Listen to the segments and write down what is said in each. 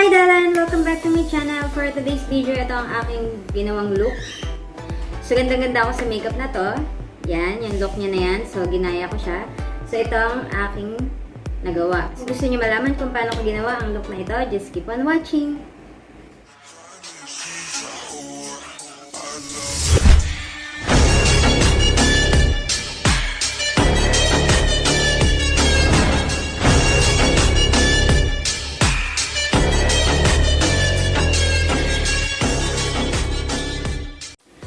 Hi Dalen! Welcome back to my channel. For today's video, ito ang aking ginawang look. So, ganda-ganda ako sa makeup na to. Yan, yung look niya na yan. So, ginaya ko siya. So, ito ang aking nagawa. Kung gusto niyo malaman kung paano ko ginawa ang look na ito, just keep on watching.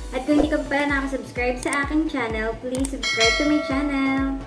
At kung hindi ka pa pala nakasubscribe sa aking channel, please subscribe to my channel.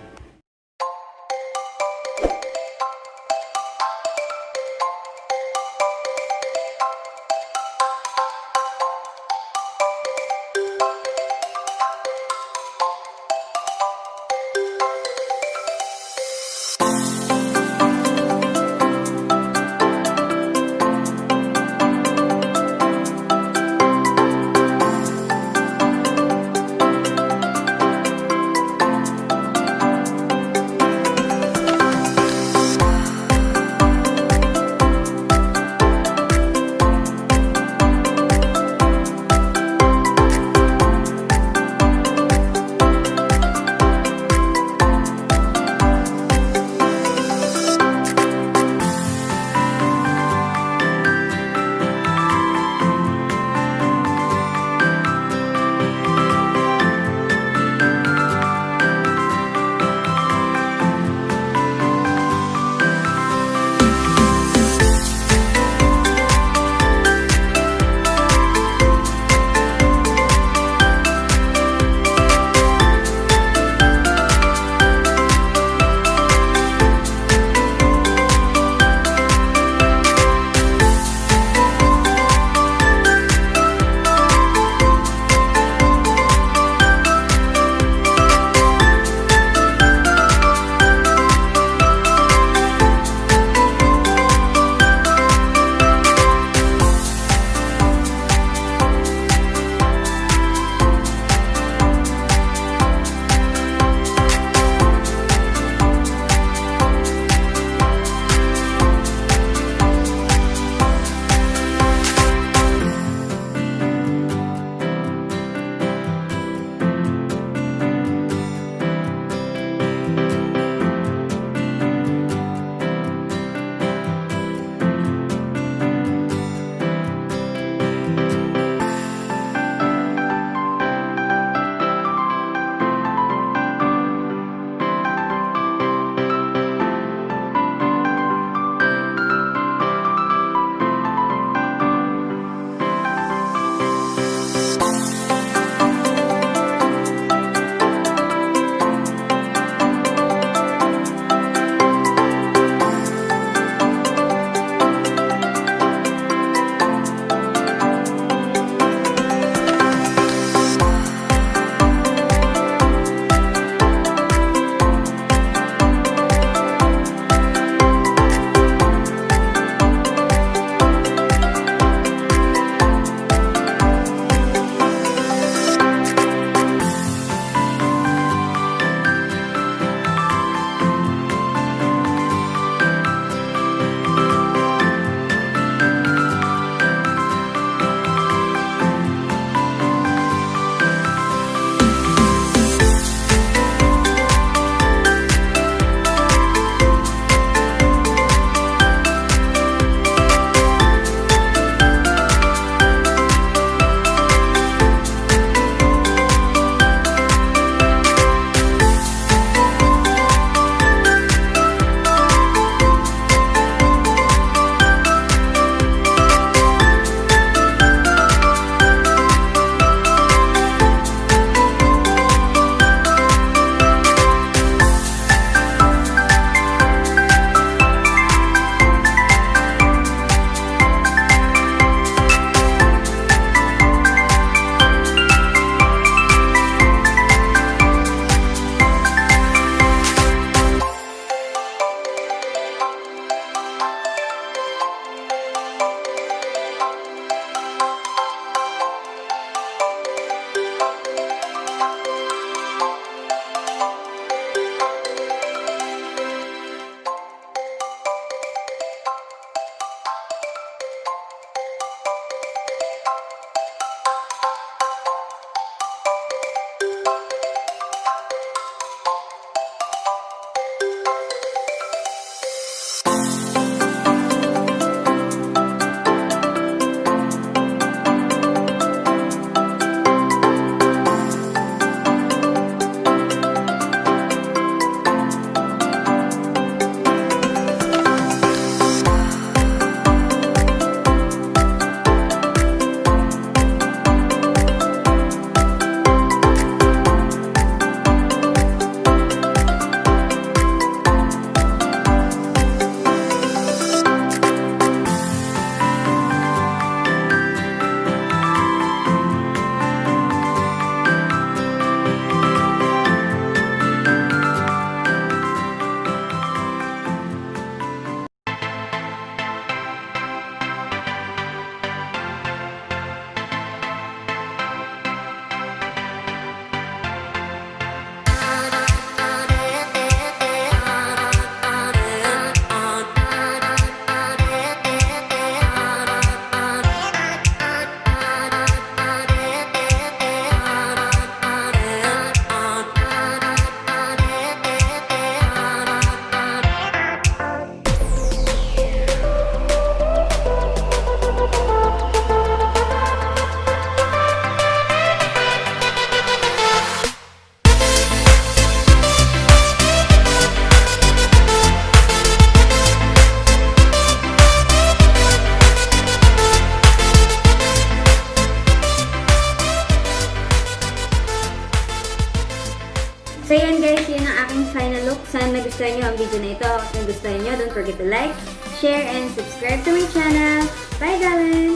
sana nagustuhan nyo ang video na ito. Kung nagustuhan nyo, don't forget to like, share, and subscribe to my channel. Bye, Dalen!